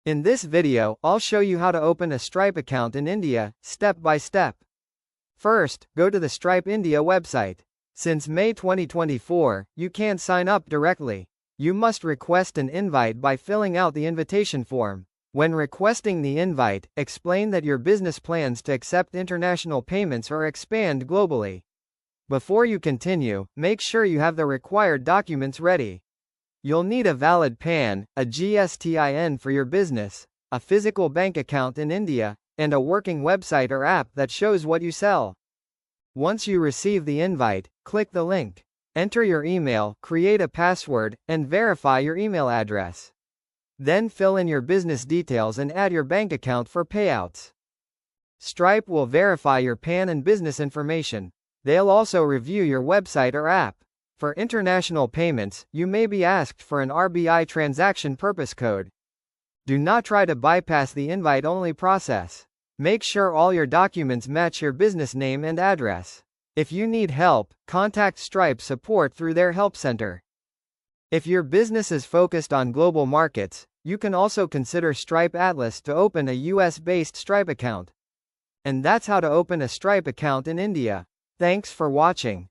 In this video, I'll show you how to open a Stripe account in India, step by step. First, go to the Stripe India website. Since May 2024, you can't sign up directly. You must request an invite by filling out the invitation form. When requesting the invite, explain that your business plans to accept international payments or expand globally. Before you continue, make sure you have the required documents ready. You'll need a valid PAN, a GSTIN for your business, a physical bank account in India, and a working website or app that shows what you sell. Once you receive the invite, click the link. Enter your email, create a password, and verify your email address. Then fill in your business details and add your bank account for payouts. Stripe will verify your PAN and business information. They'll also review your website or app. For international payments, you may be asked for an RBI transaction purpose code. Do not try to bypass the invite-only process. Make sure all your documents match your business name and address. If you need help, contact Stripe support through their help center. If your business is focused on global markets, you can also consider Stripe Atlas to open a US-based Stripe account. And that's how to open a Stripe account in India. Thanks for watching.